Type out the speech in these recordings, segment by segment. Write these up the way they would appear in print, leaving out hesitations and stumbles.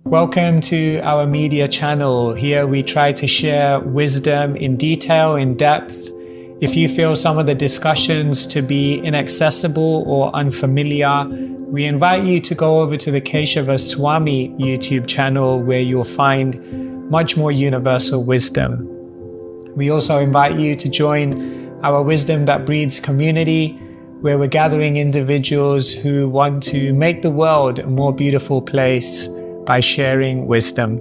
Welcome to our media channel. Here we try to share wisdom in detail, in depth. If you feel some of the discussions to be inaccessible or unfamiliar, we invite you to go over to the Keshava Swami YouTube channel where you'll find much more universal wisdom. We also invite you to join our Wisdom That Breeds community, where we're gathering individuals who want to make the world a more beautiful place by sharing wisdom.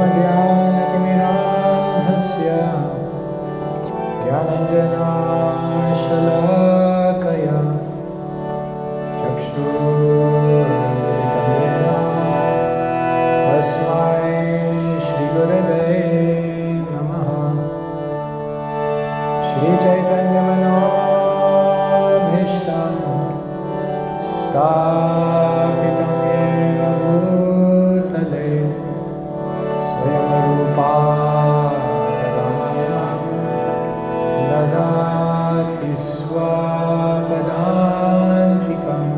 Pramadhyanatimiraandhasya Jnananjana Shalakaya Chakshurmilitam Yena Tasmai Shri Gurave Namaha Shri Chaitanya Manobhishtam Sthapitam Yena Bhutale Swayam Rupa Kadamyam Dadati Swapadantikam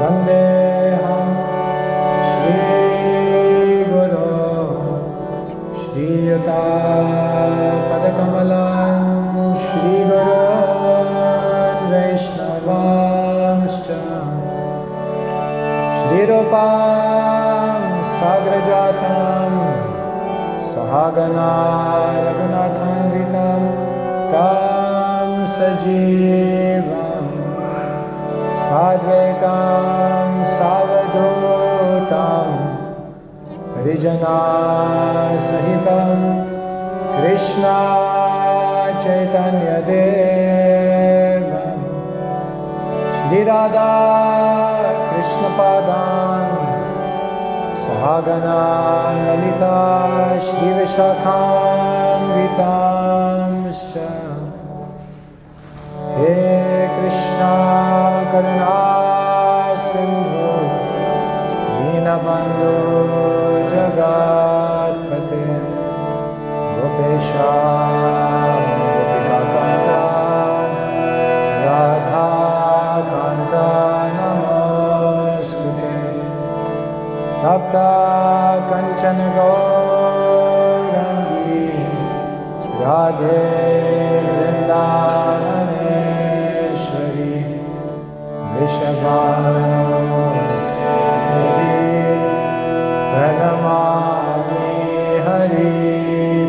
Vandeham Shri Guru Shri Yuta Padakamalam Shri Guru Vaishnavamscha Shri Rupam Sagrajatam Sahagana Raghunathanvitam Tam Sajivam Sadvaitam Savadutam Harijana Sahitam Krishna Chaitanya Devam Shri Radha Krishna Padan Sahagana Lalita Shri Vishakhan Vitamscha He Krishna Karuna Sindhu Dinabandhu Jagatpate Gopesha Gopika Kanta Radha Kanta Namostute Tapta Kanchana Gaurangi Radhe Vrindavaneshwari Vrishabhandevi Pranamami Hari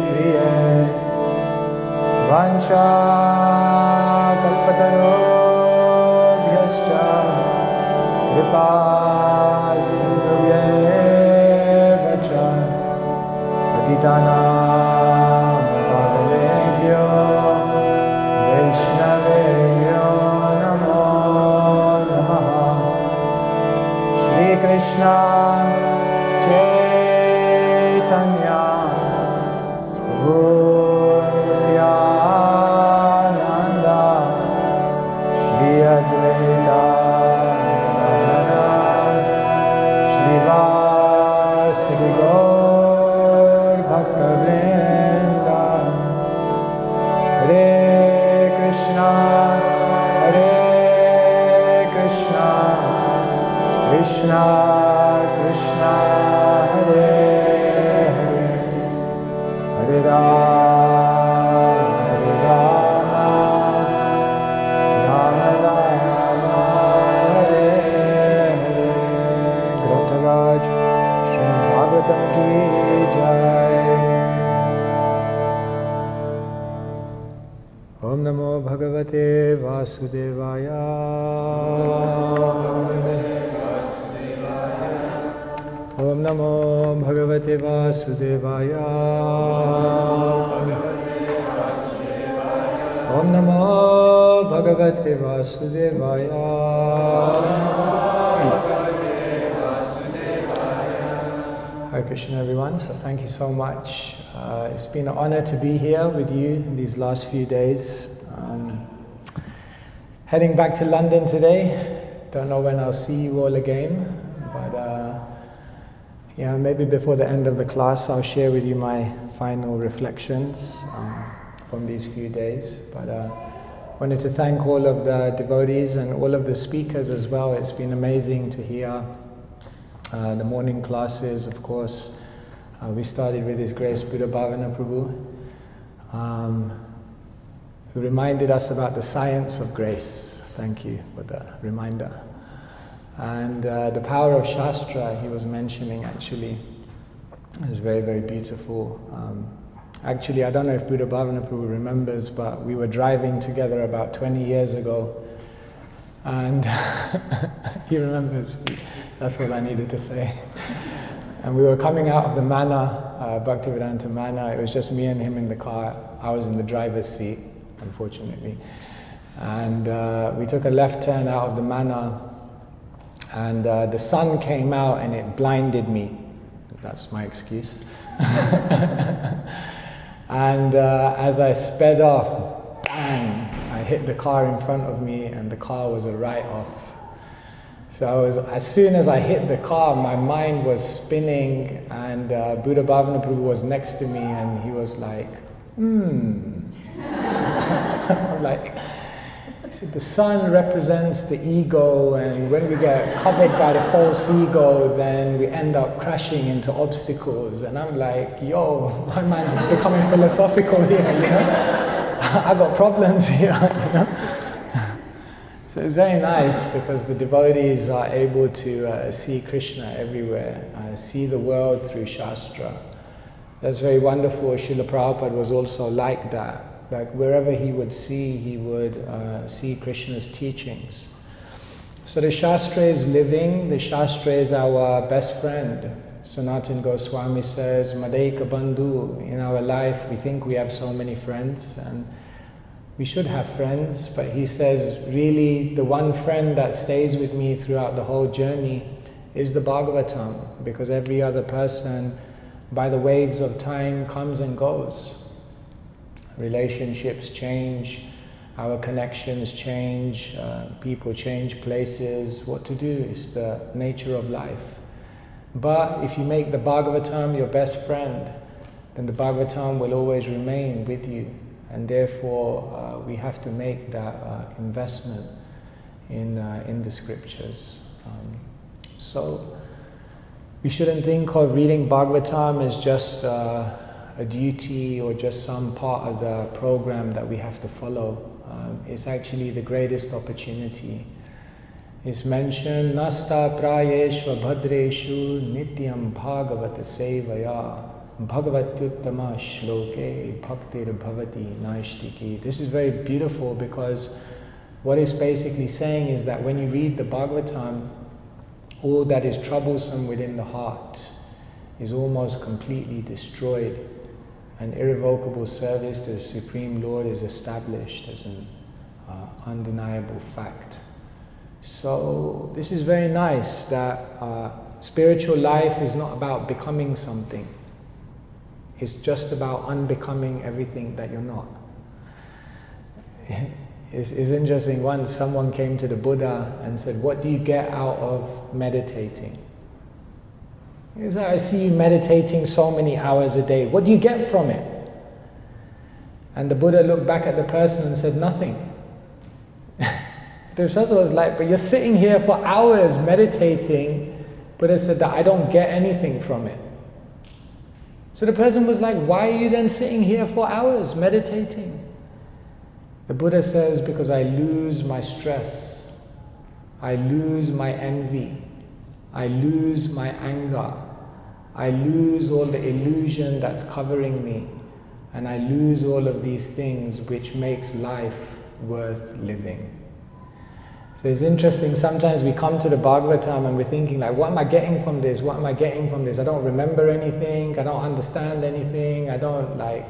Priye Vancha Kalpatarobhyascha Kripa Sindhubhyev cha Patitanam Pavanebhyo Vaishnavebhyo Namo Namaha Shri Krishna Chaitanya Prabhu Nityananda Shri Advaita Shri Gaur Bhakta Vrinda Hare Krishna Krishna Krishna Hare Hare Hare Rama Rama Rama Hare Hare Grotharaj Bhagavatam ki jai. Om Namo Bhagavate Vasudevaya. Om Namo Bhagavate Vasudevaya. Om Namo Bhagavate Vasudevaya. Hare Krishna, everyone. So thank you so much. It's been an honor to be here with you in these last few days. Heading back to London today. Don't know when I'll see you all again, but maybe before the end of the class I'll share with you my final reflections from these few days. But wanted to thank all of the devotees and all of the speakers as well. It's been amazing to hear the morning classes, of course. We started with His Grace Buddha Bhavana Prabhu, who reminded us about the science of grace. Thank you for the reminder. And the power of Shastra he was mentioning actually. It was very, very beautiful. Actually, I don't know if Buddha Bhavana Prabhu remembers, but we were driving together about 20 years ago. And he remembers. That's all I needed to say. And we were coming out of the Mana, Bhaktivedanta Mana. It was just me and him in the car. I was in the driver's seat, unfortunately. And we took a left turn out of the Mana, and the sun came out and it blinded me. That's my excuse. And as I sped off, bang, I hit the car in front of me, and the car was a write-off. So as soon as I hit the car, my mind was spinning, and Buddha Bhavana Prabhu was next to me, and he was like, I'm like, he said, the sun represents the ego, and when we get covered by the false ego, then we end up crashing into obstacles. And I'm like, yo, my mind's becoming philosophical here, you know? I got problems here, you know? So it's very nice because the devotees are able to see Krishna everywhere, see the world through Shastra. That's very wonderful. Srila Prabhupada was also like that. Like wherever he would see Krishna's teachings. So the Shastra is living, the Shastra is our best friend. Sanatana Goswami says, Madeka Bandhu, in our life we think we have so many friends, and we should have friends, but he says, really the one friend that stays with me throughout the whole journey is the Bhagavatam, because every other person, by the waves of time, comes and goes. Relationships change, our connections change, people change places. What to do is the nature of life. But if you make the Bhagavatam your best friend, then the Bhagavatam will always remain with you. And therefore, we have to make that investment in the scriptures. So we shouldn't think of reading Bhagavatam as just a duty or just some part of the program that we have to follow. It's actually the greatest opportunity. It's mentioned, Nasta prayeshva bhadreshu nityam bhagavata sevaya bhagavatyuttama shloke bhaktir bhavati naishtiki. This is very beautiful because what it's basically saying is that when you read the Bhagavatam, all that is troublesome within the heart is almost completely destroyed. An irrevocable service to the Supreme Lord is established as an undeniable fact. So this is very nice that spiritual life is not about becoming something. It's just about unbecoming everything that you're not. It's interesting, once someone came to the Buddha and said, what do you get out of meditating? He said, I see you meditating so many hours a day. What do you get from it? And the Buddha looked back at the person and said, nothing. The person was like, but you're sitting here for hours meditating. Buddha said that I don't get anything from it. So the person was like, why are you then sitting here for hours meditating? The Buddha says, because I lose my stress. I lose my envy. I lose my anger. I lose all the illusion that's covering me. And I lose all of these things which makes life worth living. So it's interesting, sometimes we come to the Bhagavatam and we're thinking like, what am I getting from this? What am I getting from this? I don't remember anything, I don't understand anything, I don't like...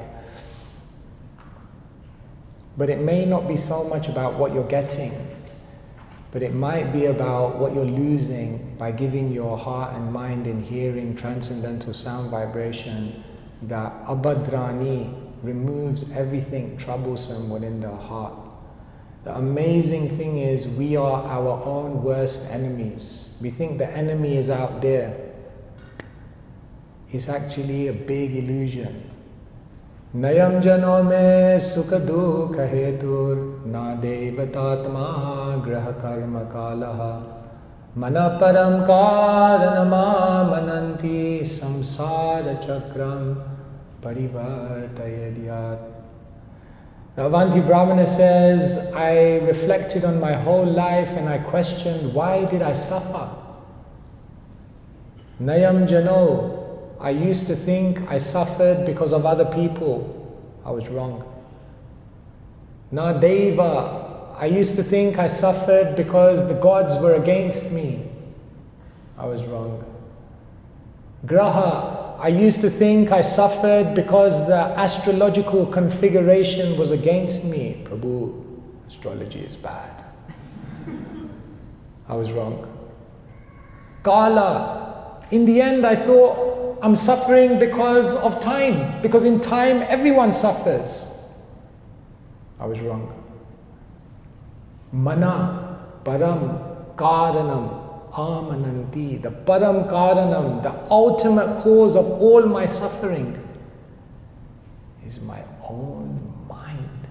But it may not be so much about what you're getting, but it might be about what you're losing by giving your heart and mind in hearing transcendental sound vibration, that abhadrani removes everything troublesome within the heart. The amazing thing is we are our own worst enemies. We think the enemy is out there. It's actually a big illusion. Nayam jano me sukha dukha hetur na devatatma graha karma kalaha mana param karanama mananti samsara chakram parivartayadyat. The Avanti Brahmana says, I reflected on my whole life and I questioned, why did I suffer? Nayam jano, I used to think I suffered because of other people. I was wrong. Na deva, I used to think I suffered because the gods were against me. I was wrong. Graha, I used to think I suffered because the astrological configuration was against me. Prabhu, astrology is bad. I was wrong. Kala, in the end I thought I'm suffering because of time, because in time everyone suffers. I was wrong. Mana, param, karanam, amananti, the param karanam, the ultimate cause of all my suffering is my own mind.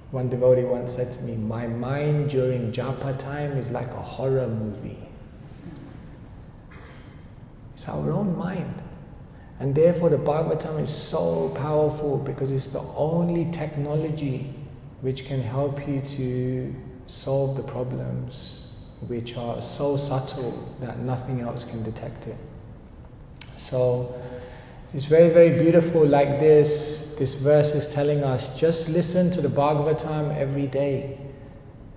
One devotee once said to me, my mind during japa time is like a horror movie. It's our own mind. And therefore the Bhagavatam is so powerful because it's the only technology which can help you to solve the problems which are so subtle that nothing else can detect it. So it's very, very beautiful like this. This verse is telling us, just listen to the Bhagavatam every day.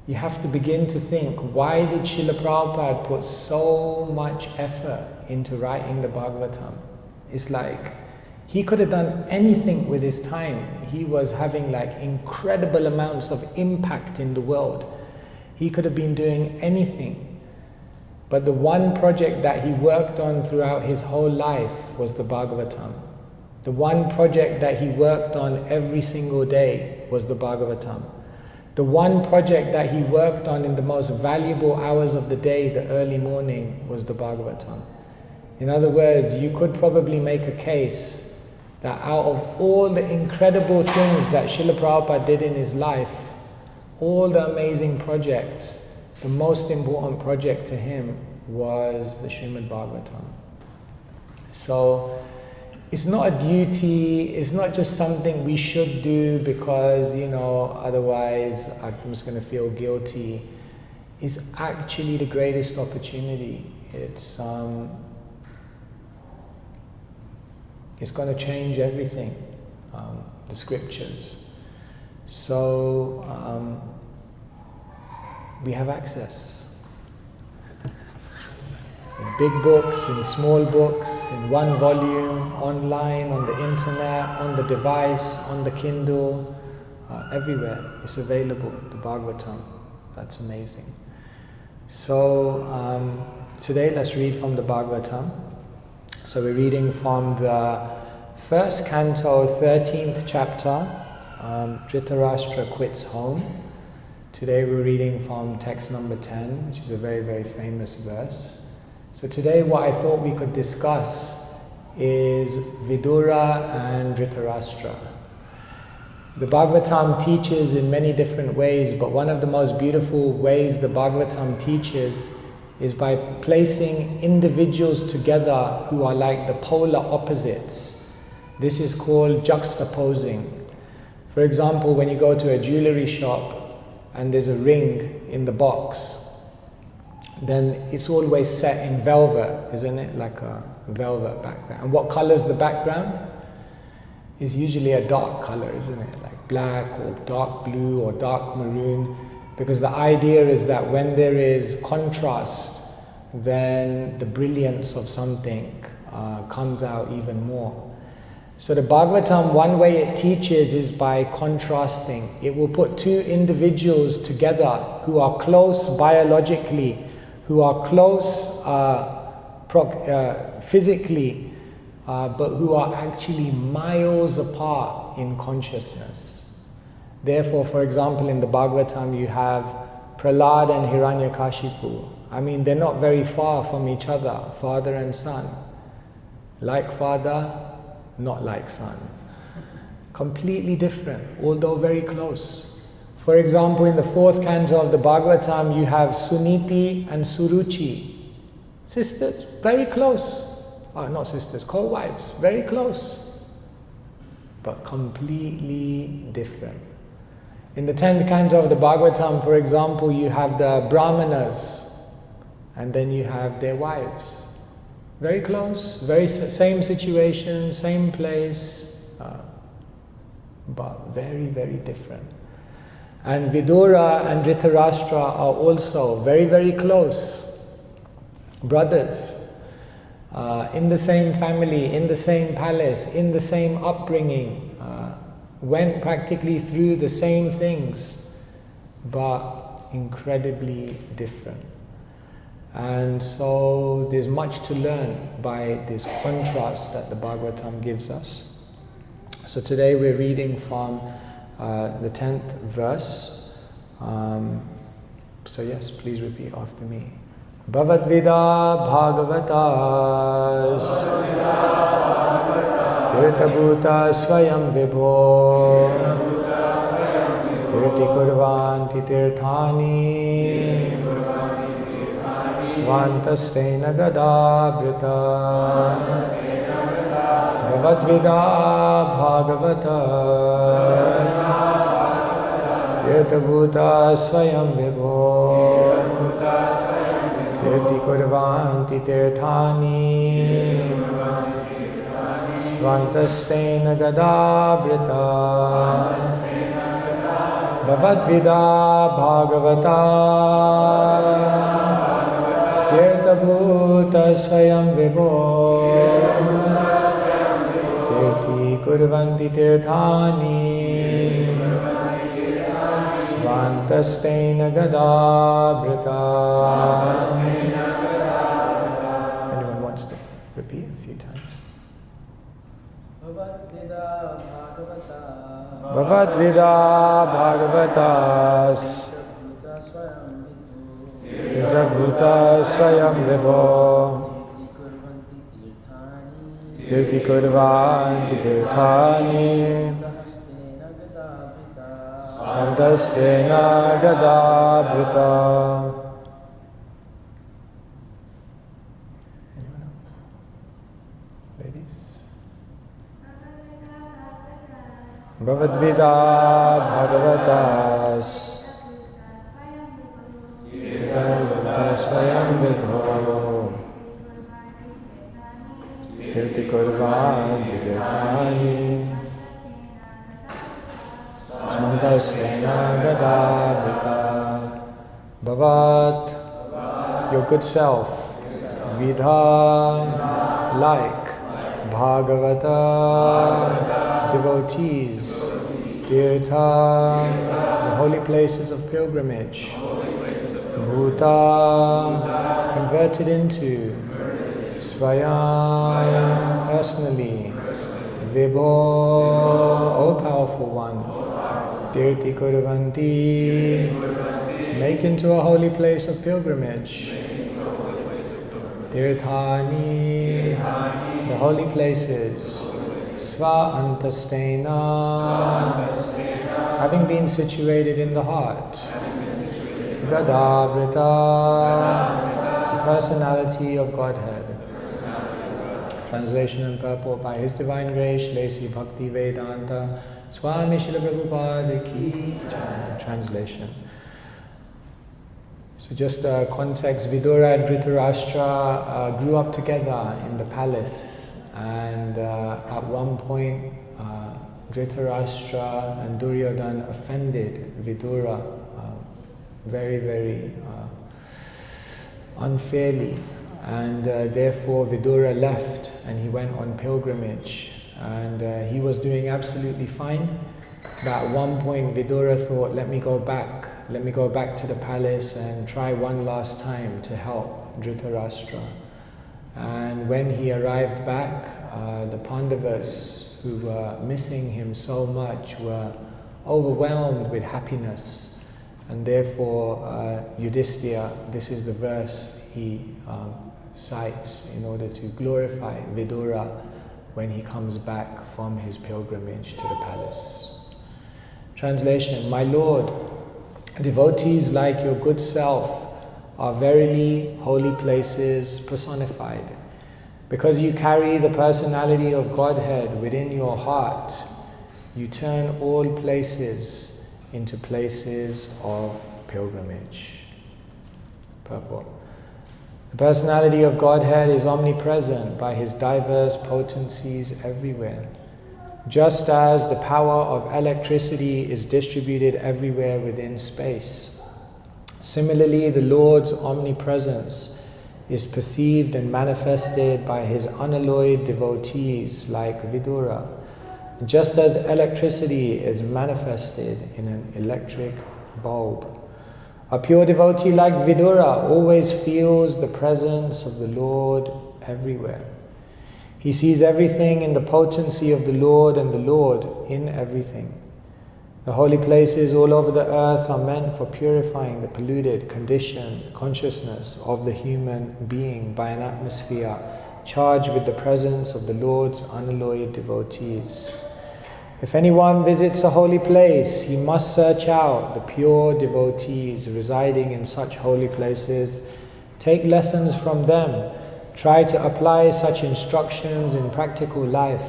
You have to begin to think, why did Srila Prabhupada put so much effort into writing the Bhagavatam? It's like, he could have done anything with his time. He was having like incredible amounts of impact in the world. He could have been doing anything. But the one project that he worked on throughout his whole life was the Bhagavatam. The one project that he worked on every single day was the Bhagavatam. The one project that he worked on in the most valuable hours of the day, the early morning, was the Bhagavatam. In other words, you could probably make a case that out of all the incredible things that Srila Prabhupada did in his life, all the amazing projects, the most important project to him was the Srimad Bhagavatam. So it's not a duty, it's not just something we should do because, otherwise I'm just going to feel guilty. It's actually the greatest opportunity. It's going to change everything, the scriptures. So we have access. In big books, in small books, in one volume, online, on the internet, on the device, on the Kindle, everywhere. It's available, the Bhagavatam. That's amazing. So today let's read from the Bhagavatam. So we're reading from the first canto, 13th chapter, Dhritarashtra quits home. Today we're reading from text number 10, which is a very, very famous verse. So today what I thought we could discuss is Vidura and Dhritarashtra. The Bhagavatam teaches in many different ways, but one of the most beautiful ways the Bhagavatam teaches is by placing individuals together who are like the polar opposites. This is called juxtaposing. For example, when you go to a jewelry shop and there's a ring in the box, then it's always set in velvet, isn't it? Like a velvet background. And what color is the background? It's usually a dark color, isn't it? Like black or dark blue or dark maroon. Because the idea is that when there is contrast, then the brilliance of something comes out even more. So the Bhagavatam, one way it teaches is by contrasting. It will put two individuals together who are close biologically, who are close physically, but who are actually miles apart in consciousness. Therefore, for example, in the Bhagavatam you have Prahlad and Hiranyakashipu. I mean, they're not very far from each other, father and son. Like father, not like son. Completely different, although very close. For example, in the fourth canto of the Bhagavatam, you have Suniti and Suruchi. Sisters, very close. Not sisters, co-wives, very close. But completely different. In the 10th canto of the Bhagavatam, for example, you have the Brahmanas, and then you have their wives. Very close, same situation, same place, but very, very different. And Vidura and Dhritarashtra are also very, very close, brothers. in the same family, in the same palace, in the same upbringing, went practically through the same things, but incredibly different. And so there's much to learn by this contrast that the Bhagavatam gives us. So today we're reading from the 10th verse. So yes, please repeat after me. Bhavad-vida Bhagavatas Tirtha-bhuta Svayam Vibho Tirti Kurvanti Tirthani Svantastena Gadabrita Bhavad-vida Bhagavata Tirtha-bhuta Svayam Vibho Tirti Kurvanti Tirthani Svantastena Gadabrita Bhavad-vida Bhagavata Tirtha-bhuta Svayam Vibho Tirti Kurvanti Tirthani Svantastena Gadabrita. If anyone wants to repeat a few times. Bhavad-vida Bhagavatas Tirtha-bhuta Svayam Vibho Tirti Kurvanti Tirthani Svantastena Gadabrita. Anyone else? Ladies? Bhavad-vida Bhagavatas Tirtha-bhuta Svayam Vibho Tirti Kurvanti Tirthani Svantastena Gadabrita. Bhavat, your good self. Vidha, like. Bhagavata, devotees. Tirtha, the holy places of pilgrimage. Bhuta, converted into. Svayam, personally. Vibho, O powerful one. Tirti Kurvanti, make into a holy place of pilgrimage. Tirthani, the holy places. Svantastena, having been situated in the heart. Gadabrita, the personality of Godhead. Translation and purport by His Divine Grace, Shlesi Bhakti Vedanta Swami Srila Prabhupada Ki. Translation. So just context, Vidura and Dhritarashtra grew up together in the palace, and at one point Dhritarashtra and Duryodhana offended Vidura very, very unfairly, and therefore Vidura left and he went on pilgrimage, and he was doing absolutely fine. But at one point Vidura thought, let me go back to the palace and try one last time to help Dhritarashtra. And when he arrived back, the Pandavas, who were missing him so much, were overwhelmed with happiness. And therefore Yudhishthira, this is the verse he cites in order to glorify Vidura when he comes back from his pilgrimage to the palace. Translation: My Lord, devotees like your good self are verily holy places personified. Because you carry the personality of Godhead within your heart, you turn all places into places of pilgrimage. Purport: The personality of Godhead is omnipresent by His diverse potencies everywhere. Just as the power of electricity is distributed everywhere within space, similarly the Lord's omnipresence is perceived and manifested by his unalloyed devotees like Vidura, just as electricity is manifested in an electric bulb. A pure devotee like Vidura always feels the presence of the Lord everywhere. He sees everything in the potency of the Lord and the Lord in everything. The holy places all over the earth are meant for purifying the polluted conditioned consciousness of the human being by an atmosphere charged with the presence of the Lord's unalloyed devotees. If anyone visits a holy place, he must search out the pure devotees residing in such holy places, take lessons from them, try to apply such instructions in practical life,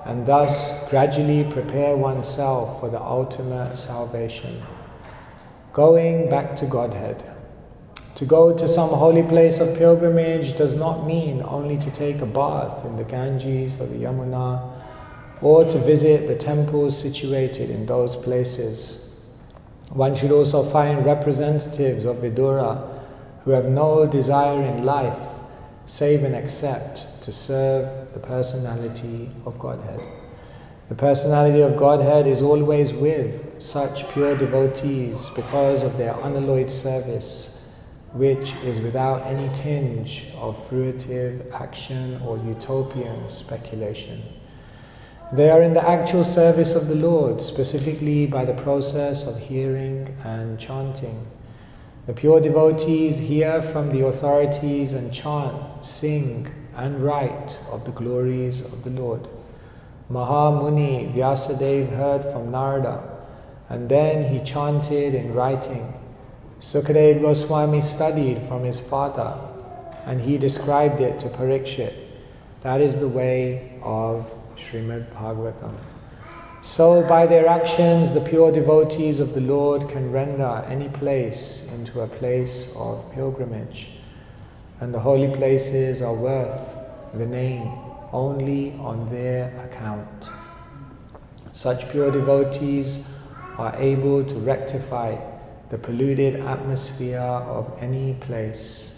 and thus gradually prepare oneself for the ultimate salvation. Going back to Godhead. To go to some holy place of pilgrimage does not mean only to take a bath in the Ganges or the Yamuna, or to visit the temples situated in those places. One should also find representatives of Vidura who have no desire in life save and except to serve the personality of Godhead. The personality of Godhead is always with such pure devotees because of their unalloyed service, which is without any tinge of fruitive action or utopian speculation. They are in the actual service of the Lord, specifically by the process of hearing and chanting. The pure devotees hear from the authorities and chant, sing, and write of the glories of the Lord. Mahamuni Vyasadeva heard from Narada, and then he chanted in writing. Sukadeva Goswami studied from his father, and he described it to Parikshit. That is the way of Srimad Bhagavatam. So by their actions, the pure devotees of the Lord can render any place into a place of pilgrimage, and the holy places are worth the name only on their account. Such pure devotees are able to rectify the polluted atmosphere of any place.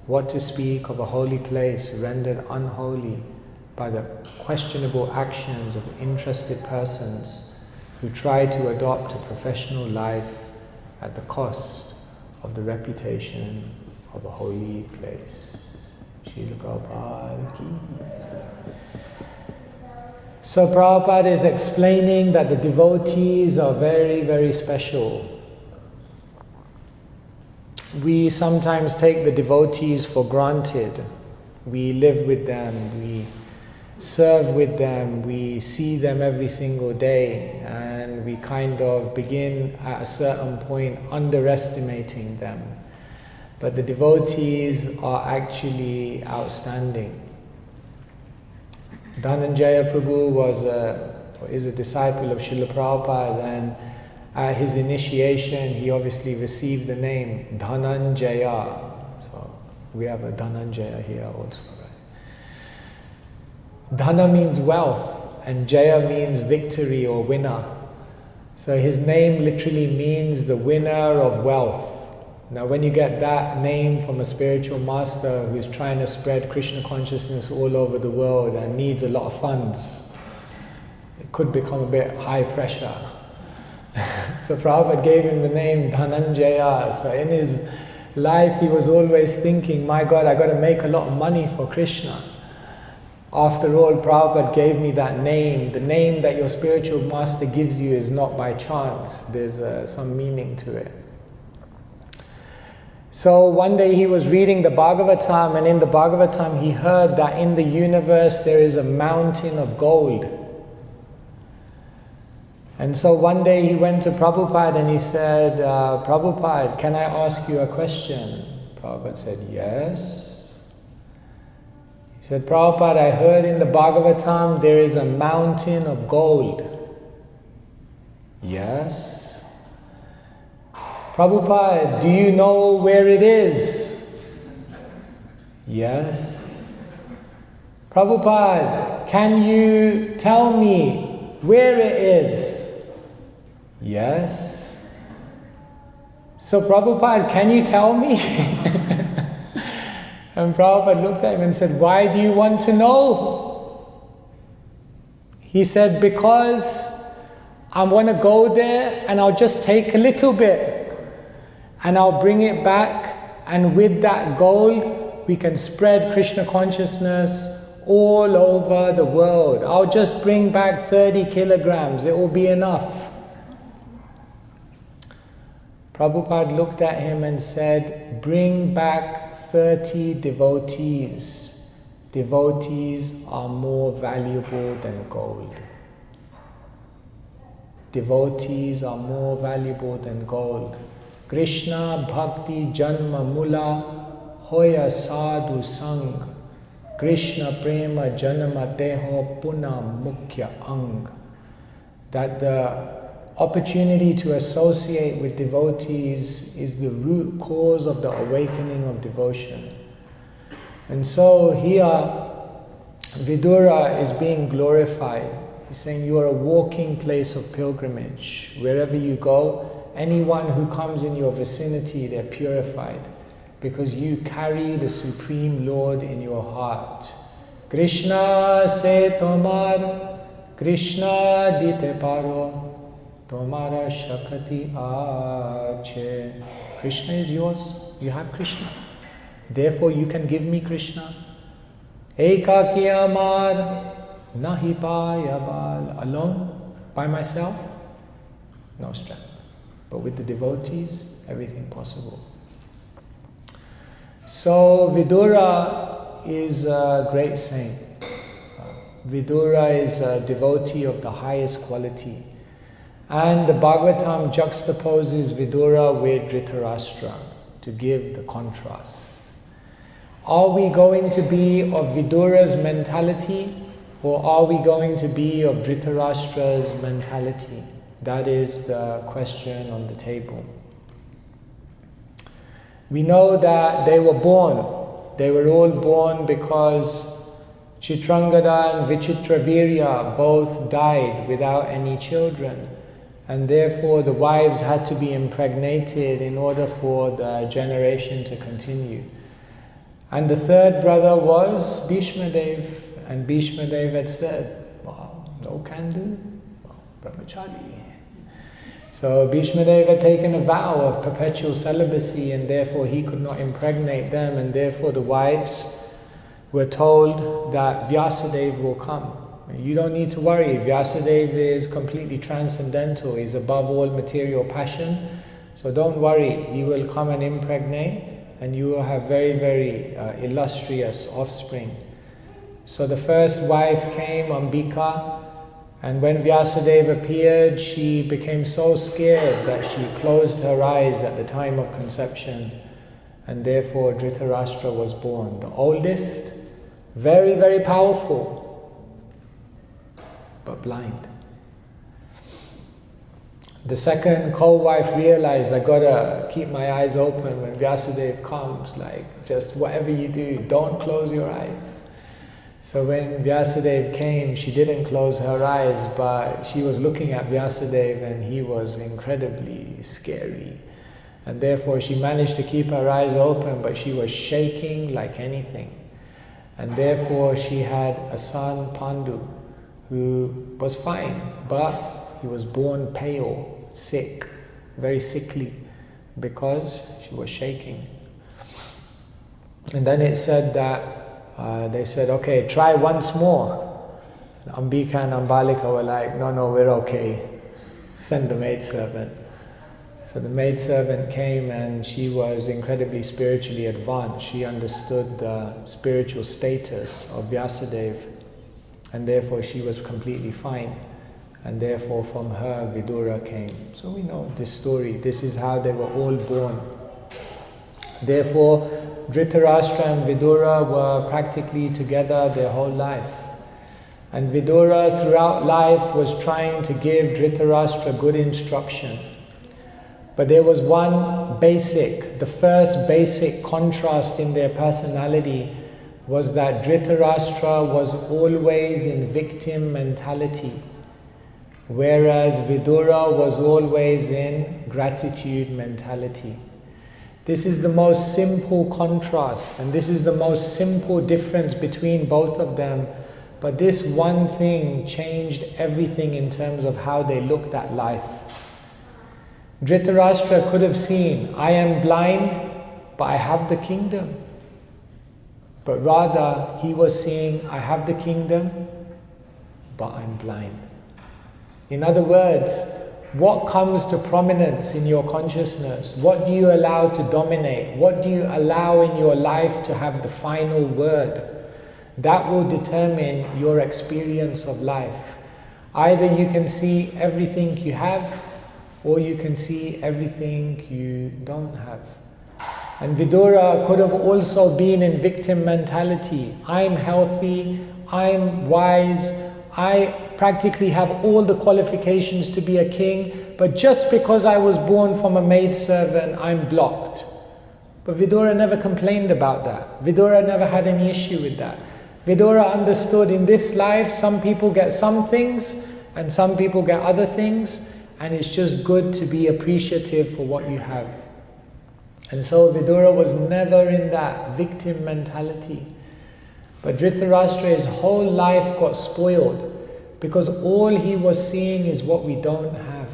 What to speak of a holy place rendered unholy by the questionable actions of interested persons who try to adopt a professional life at the cost of the reputation of a holy place. Srila Prabhupada ki. So Prabhupada is explaining that the devotees are very, very special. We sometimes take the devotees for granted. We live with them, we serve with them, we see them every single day, and we kind of begin at a certain point underestimating them. But the devotees are actually outstanding. Dhananjaya Prabhu is a disciple of Srila Prabhupada, and at his initiation he obviously received the name Dhananjaya. So we have a Dhananjaya here also. Dhana means wealth, and Jaya means victory or winner. So his name literally means the winner of wealth. Now when you get that name from a spiritual master who's trying to spread Krishna consciousness all over the world and needs a lot of funds, it could become a bit high pressure. So Prabhupada gave him the name Dhananjaya. So in his life he was always thinking, my God, I got to make a lot of money for Krishna. After all, Prabhupada gave me that name. The name that your spiritual master gives you is not by chance. There's some meaning to it. So one day he was reading the Bhagavatam, and in the Bhagavatam he heard that in the universe there is a mountain of gold. And so one day he went to Prabhupada and he said, Prabhupada, can I ask you a question? Prabhupada said, yes. He said, Prabhupada, I heard in the Bhagavatam there is a mountain of gold. Yes. Prabhupada, do you know where it is? Yes. Prabhupada, can you tell me where it is? Yes. So Prabhupada, can you tell me? And Prabhupada looked at him and said, why do you want to know? He said, because I want to go there and I'll just take a little bit and I'll bring it back, and with that gold we can spread Krishna consciousness all over the world. I'll just bring back 30 kilograms, it will be enough. Prabhupada looked at him and said, bring back 30 devotees. Devotees are more valuable than gold. Devotees are more valuable than gold. Krishna bhakti janma mula hoya sadhu sang. Krishna prema janma teho puna mukhya ang. That the opportunity to associate with devotees is the root cause of the awakening of devotion. And so here Vidura is being glorified. He's saying you are a walking place of pilgrimage. Wherever you go, anyone who comes in your vicinity, they're purified because you carry the Supreme Lord in your heart. Krishna se tomar, Krishna dite paro, tomara shakati ache. Krishna is yours, you have Krishna. Therefore you can give me Krishna. Ekaki amar, nahi payabal. Alone, by myself, no strength. But with the devotees, everything possible. So Vidura is a great saint. Vidura is a devotee of the highest quality. And the Bhagavatam juxtaposes Vidura with Dhritarashtra to give the contrast. Are we going to be of Vidura's mentality, or are we going to be of Dhritarashtra's mentality? That is the question on the table. We know that they were born. They were all born because Chitrangada and Vichitravirya both died without any children. And therefore the wives had to be impregnated in order for the generation to continue. And the third brother was Bhishma Dev. And Bhishma Dev had said, well, no can do, well, brahmachari. So Bhishma Dev had taken a vow of perpetual celibacy, and therefore he could not impregnate them, and therefore the wives were told that Vyasadeva will come. You don't need to worry, Vyasadeva is completely transcendental, he's above all material passion, so don't worry, he will come and impregnate, and you will have very, very illustrious offspring. So the first wife came, Ambika, and when Vyasadeva appeared, she became so scared that she closed her eyes at the time of conception, and therefore Dhritarashtra was born. The oldest, very, very powerful, but blind. The second co-wife realized, I gotta keep my eyes open when Vyasadeva comes, like just whatever you do, don't close your eyes. So when Vyasadeva came, she didn't close her eyes, but she was looking at Vyasadeva and he was incredibly scary. And therefore she managed to keep her eyes open, but she was shaking like anything. And therefore she had a son, Pandu, who was fine, but he was born pale, sick, very sickly, because she was shaking. And then it said that they said, okay, try once more. And Ambika and Ambalika were like, no, we're okay. Send the maidservant. So the maidservant came, and she was incredibly spiritually advanced. She understood the spiritual status of Vyasadeva, and therefore she was completely fine. And therefore from her Vidura came. So we know this story. This is how they were all born. Therefore, Dhritarashtra and Vidura were practically together their whole life. And Vidura throughout life was trying to give Dhritarashtra good instruction. But there was one basic, the first basic contrast in their personality was that Dhritarashtra was always in victim mentality, whereas Vidura was always in gratitude mentality. This is the most simple contrast, and this is the most simple difference between both of them. But this one thing changed everything in terms of how they looked at life. Dhritarashtra could have seen, I am blind, but I have the kingdom. But rather, he was seeing, I have the kingdom, but I'm blind. In other words, what comes to prominence in your consciousness? What do you allow to dominate? What do you allow in your life to have the final word? That will determine your experience of life. Either you can see everything you have, or you can see everything you don't have. And Vidura could have also been in victim mentality. I'm healthy, I'm wise, I practically have all the qualifications to be a king, but just because I was born from a maidservant, I'm blocked. But Vidura never complained about that. Vidura never had any issue with that. Vidura understood in this life, some people get some things, and some people get other things, and it's just good to be appreciative for what you have. And so Vidura was never in that victim mentality. But Dhritarashtra, his whole life got spoiled because all he was seeing is what we don't have.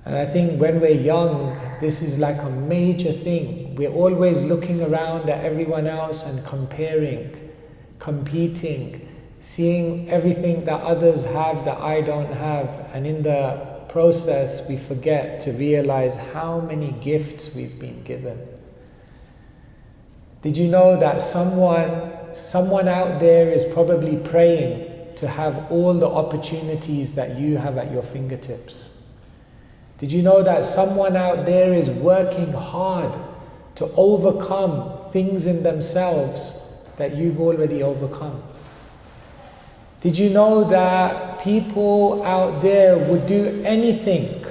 And I think when we're young, this is like a major thing. We're always looking around at everyone else and comparing, competing, seeing everything that others have that I don't have. And in the process, we forget to realize how many gifts we've been given. Did you know that someone out there is probably praying to have all the opportunities that you have at your fingertips? Did you know that someone out there is working hard to overcome things in themselves that you've already overcome? Did you know that people out there would do anything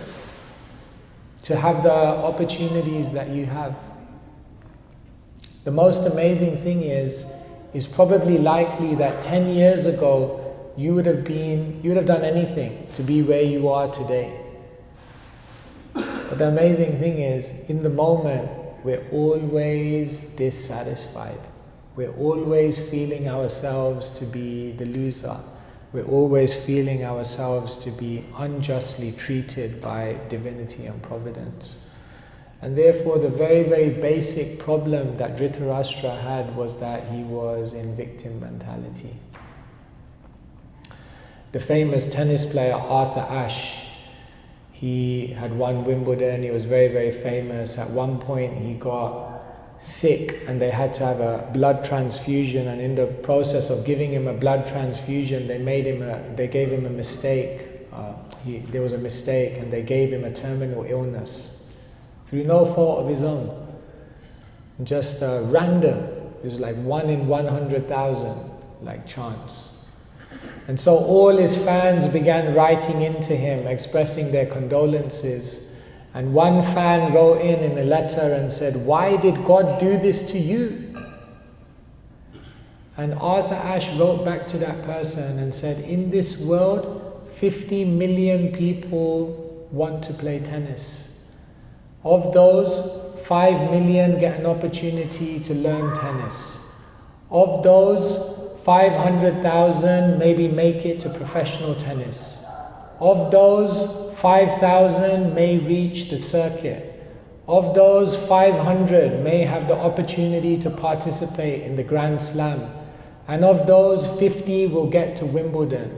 to have the opportunities that you have? The most amazing thing is probably likely that 10 years ago you would have done anything to be where you are today. But the amazing thing is, in the moment, we're always dissatisfied. We're always feeling ourselves to be the loser. We're always feeling ourselves to be unjustly treated by divinity and providence. And therefore, the very, very basic problem that Dhritarashtra had was that he was in victim mentality. The famous tennis player Arthur Ashe, he had won Wimbledon, he was very, very famous. At one point he got sick and they had to have a blood transfusion, and in the process of giving him a blood transfusion, they gave him a mistake. There was a mistake and they gave him a terminal illness through no fault of his own. Just random. It was like 1 in 100,000, like chance. And so all his fans began writing into him, expressing their condolences. And one fan wrote in a letter and said, "Why did God do this to you?" And Arthur Ashe wrote back to that person and said, "In this world, 50 million people want to play tennis. Of those, 5 million get an opportunity to learn tennis. Of those, 500,000 maybe make it to professional tennis. Of those, 5,000 may reach the circuit. Of those, 500 may have the opportunity to participate in the Grand Slam. And of those, 50 will get to Wimbledon.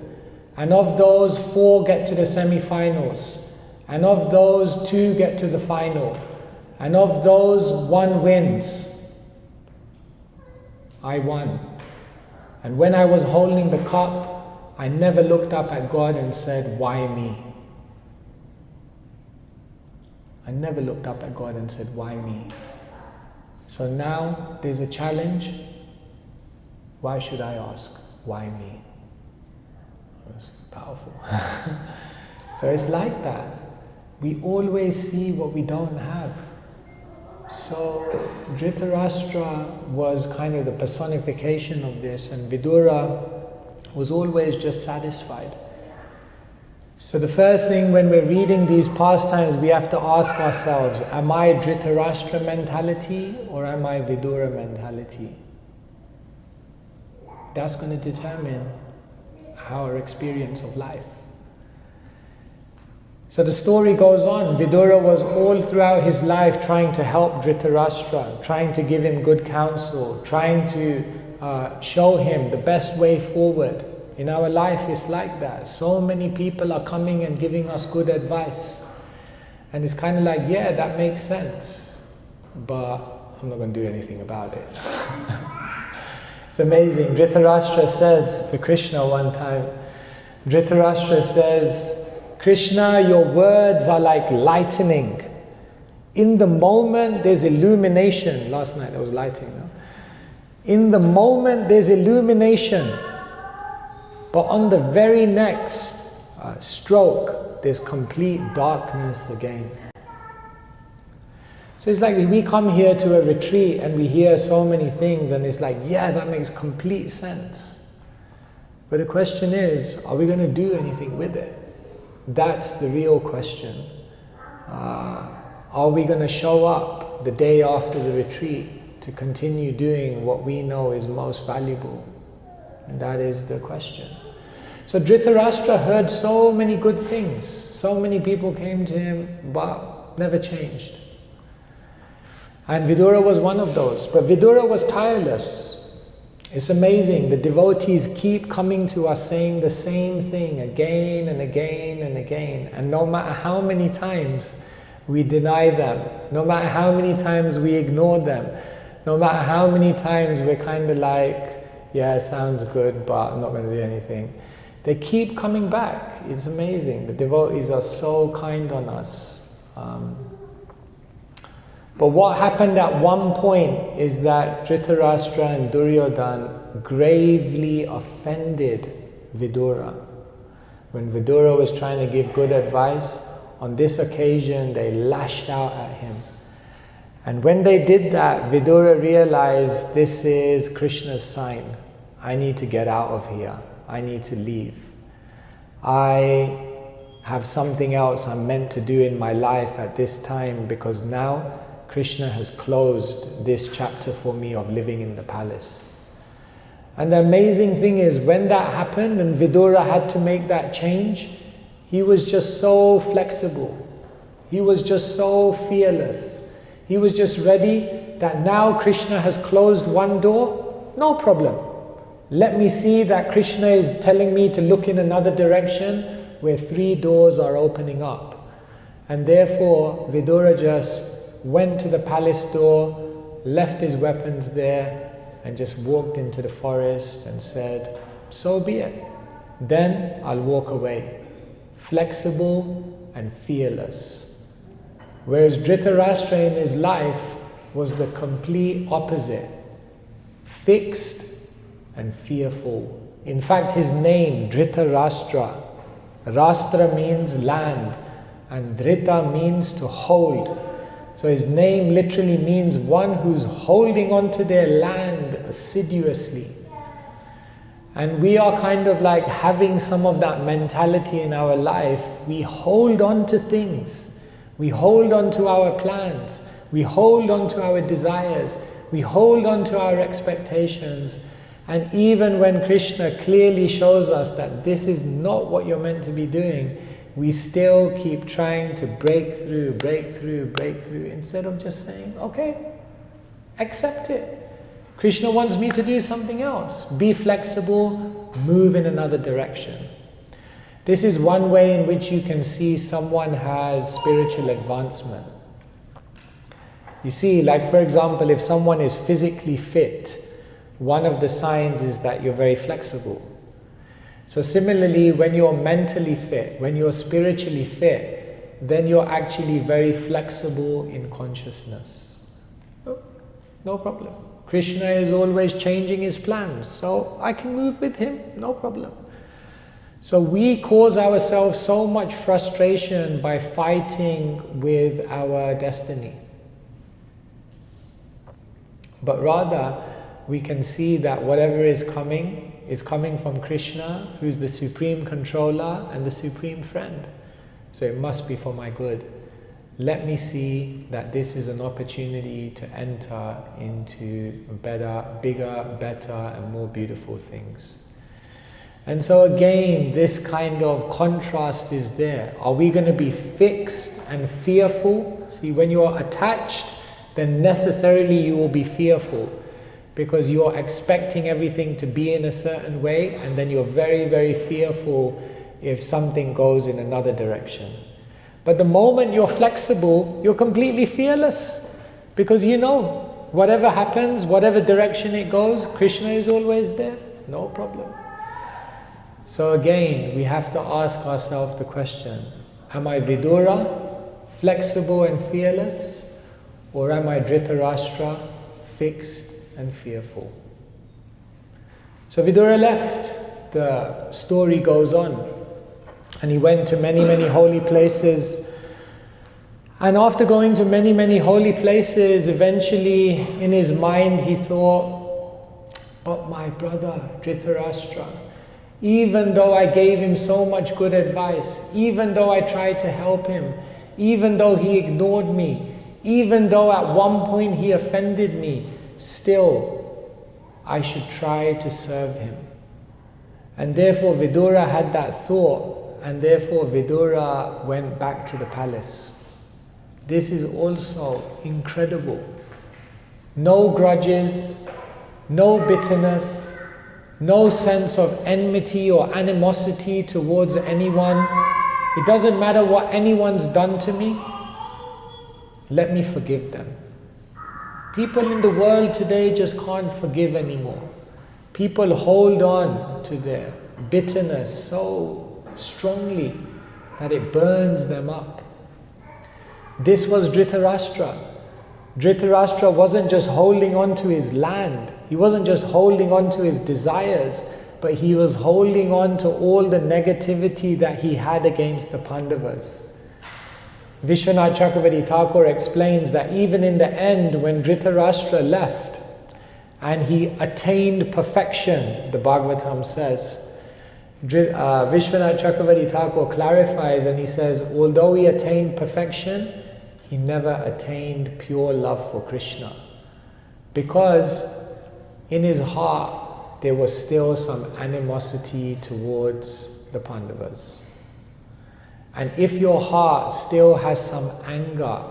And of those, 4 get to the semi-finals. And of those, 2 get to the final. And of those, 1 wins. I won. And when I was holding the cup, I never looked up at God and said, why me? I never looked up at God and said, why me? So now there's a challenge. Why should I ask? Why me? It was powerful. So it's like that. We always see what we don't have. So Dhritarashtra was kind of the personification of this, and Vidura was always just satisfied. So the first thing when we're reading these pastimes, we have to ask ourselves, am I Dhritarashtra mentality or am I Vidura mentality? That's going to determine our experience of life. So the story goes on. Vidura was all throughout his life trying to help Dhritarashtra, trying to give him good counsel, trying to show him the best way forward. In our life, it's like that. So many people are coming and giving us good advice. And it's kind of like, yeah, that makes sense, but I'm not going to do anything about it. It's amazing. Dhritarashtra says to Krishna one time, Dhritarashtra says, Krishna, your words are like lightning. In the moment there's illumination. Last night there was lighting. No? In the moment there's illumination. But on the very next stroke, there's complete darkness again. So it's like we come here to a retreat and we hear so many things and it's like, yeah, that makes complete sense. But the question is, are we going to do anything with it? That's the real question. Are we going to show up the day after the retreat to continue doing what we know is most valuable? And that is the question. So Dhritarashtra heard so many good things. So many people came to him, but never changed. And Vidura was one of those. But Vidura was tireless. It's amazing. The devotees keep coming to us saying the same thing again and again and again. And no matter how many times we deny them, no matter how many times we ignore them, no matter how many times we're kind of like, yeah, sounds good, but I'm not going to do anything. They keep coming back. It's amazing. The devotees are so kind on us. But what happened at one point is that Dhritarashtra and Duryodhana gravely offended Vidura. When Vidura was trying to give good advice, on this occasion they lashed out at him. And when they did that, Vidura realized, this is Krishna's sign. I need to get out of here. I need to leave. I have something else I'm meant to do in my life at this time, because now Krishna has closed this chapter for me of living in the palace. And the amazing thing is, when that happened and Vidura had to make that change, he was just so flexible. He was just so fearless. He was just ready that now Krishna has closed one door, no problem. Let me see that Krishna is telling me to look in another direction where 3 doors are opening up. And therefore, Vidura just went to the palace door, left his weapons there, and just walked into the forest and said, so be it. Then I'll walk away. Flexible and fearless. Whereas Dhritarashtra in his life was the complete opposite. Fixed and fearful. In fact, his name, Dhritarashtra. Rashtra means land, and Dhrita means to hold. So his name literally means one who's holding on to their land assiduously. And we are kind of like having some of that mentality in our life. We hold on to things. We hold on to our plans. We hold on to our desires. We hold on to our expectations. And even when Krishna clearly shows us that this is not what you're meant to be doing, we still keep trying to break through, instead of just saying, okay, accept it. Krishna wants me to do something else. Be flexible, move in another direction. This is one way in which you can see someone has spiritual advancement. You see, like for example, if someone is physically fit, one of the signs is that you're very flexible. So similarly, when you're mentally fit, when you're spiritually fit, then you're actually very flexible in consciousness. No problem. Krishna is always changing his plans, so I can move with him, no problem. So we cause ourselves so much frustration by fighting with our destiny. But rather, we can see that whatever is coming from Krishna, who's the supreme controller and the supreme friend. So it must be for my good. Let me see that this is an opportunity to enter into better, bigger, better and more beautiful things. And so again, this kind of contrast is there. Are we going to be fixed and fearful? See, when you're attached, then necessarily you will be fearful, because you're expecting everything to be in a certain way, and then you're very, very fearful if something goes in another direction. But the moment you're flexible, you're completely fearless, because you know, whatever happens, whatever direction it goes, Krishna is always there, no problem. So again, we have to ask ourselves the question, am I Vidura, flexible and fearless, or am I Dhritarashtra, fixed and fearful? So Vidura left, the story goes on, and he went to many, many holy places. And after going to many, many holy places, eventually in his mind he thought, but my brother Dhritarashtra, even though I gave him so much good advice, even though I tried to help him, even though he ignored me, even though at one point he offended me, still I should try to serve him. And therefore Vidura had that thought, and therefore Vidura went back to the palace. This is also incredible. No grudges, no bitterness, no sense of enmity or animosity towards anyone. It doesn't matter what anyone's done to me. Let me forgive them. People in the world today just can't forgive anymore. People hold on to their bitterness so strongly that it burns them up. This was Dhritarashtra. Dhritarashtra wasn't just holding on to his land. He wasn't just holding on to his desires, but he was holding on to all the negativity that he had against the Pandavas. Vishwanath Chakravarti Thakur explains that even in the end, when Dhritarashtra left and he attained perfection, the Bhagavatam says, Vishwanath Chakravarti Thakur clarifies and he says, although he attained perfection, he never attained pure love for Krishna, because in his heart there was still some animosity towards the Pandavas. And if your heart still has some anger,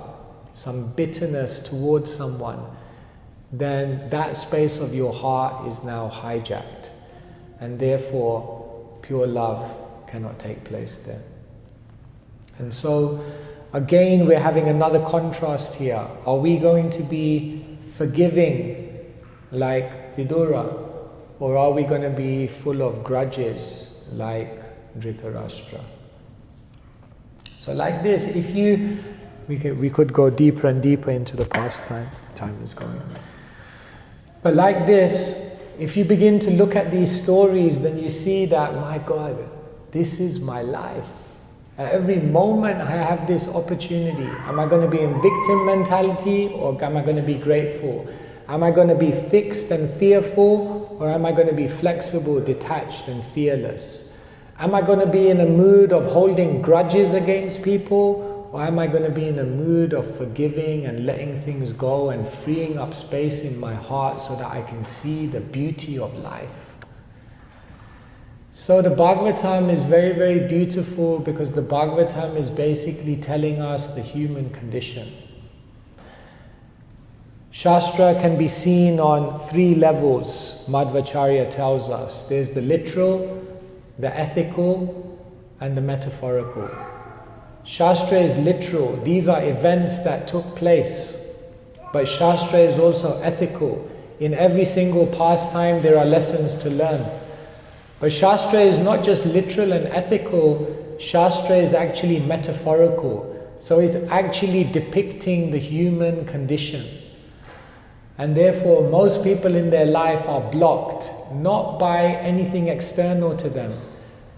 some bitterness towards someone, then that space of your heart is now hijacked, and therefore pure love cannot take place there. And so again, we're having another contrast here. Are we going to be forgiving like Vidura, or are we going to be full of grudges like Dhritarashtra? So like this, we could go deeper and deeper into the pastime. Time is going. But like this, if you begin to look at these stories, then you see that, my God, this is my life. At every moment I have this opportunity. Am I going to be in victim mentality, or am I going to be grateful? Am I going to be fixed and fearful, or am I going to be flexible, detached and fearless? Am I going to be in a mood of holding grudges against people, or am I going to be in a mood of forgiving and letting things go and freeing up space in my heart so that I can see the beauty of life? So the Bhagavatam is very, very beautiful, because the Bhagavatam is basically telling us the human condition. Shastra can be seen on 3 levels, Madhvacharya tells us. There's the literal, the ethical, and the metaphorical. Shastra is literal. These are events that took place. But Shastra is also ethical. In every single pastime there are lessons to learn. But Shastra is not just literal and ethical, Shastra is actually metaphorical. So it's actually depicting the human condition. And therefore most people in their life are blocked, not by anything external to them,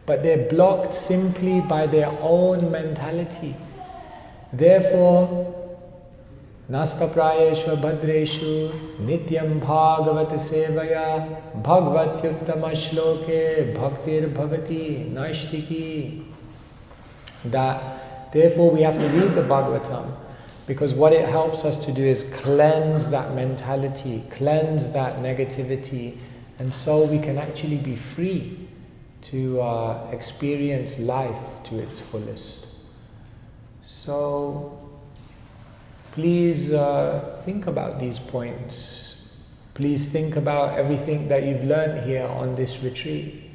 but they're blocked simply by their own mentality. Therefore, Naskaprayeshva bhadreshu nityam bhagavat sevaya bhagavatyuttama shloke bhaktir bhavati naishtiki. That therefore we have to read the Bhagavatam, because what it helps us to do is cleanse that mentality, cleanse that negativity, and so we can actually be free to experience life to its fullest. So please think about these points. Please think about everything that you've learned here on this retreat.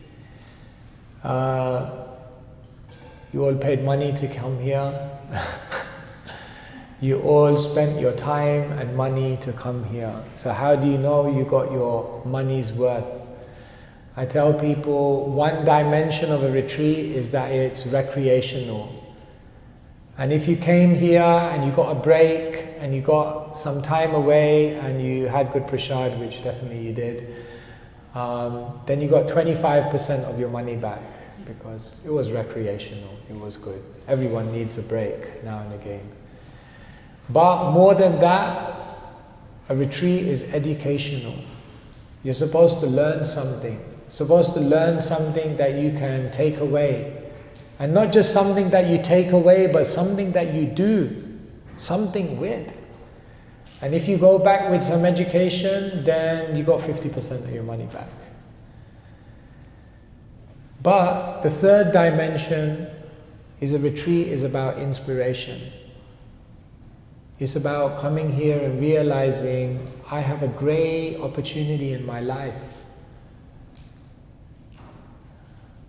You all paid money to come here. You all spent your time and money to come here. So how do you know you got your money's worth? I tell people one dimension of a retreat is that it's recreational. And if you came here and you got a break and you got some time away and you had good prasad, which definitely you did, then you got 25% of your money back, because it was recreational, it was good. Everyone needs a break now and again. But more than that, a retreat is educational. You're supposed to learn something. Supposed to learn something that you can take away. And not just something that you take away, but something that you do something with. And if you go back with some education, then you got 50% of your money back. But the third dimension is a retreat is about inspiration. It's about coming here and realizing I have a great opportunity in my life.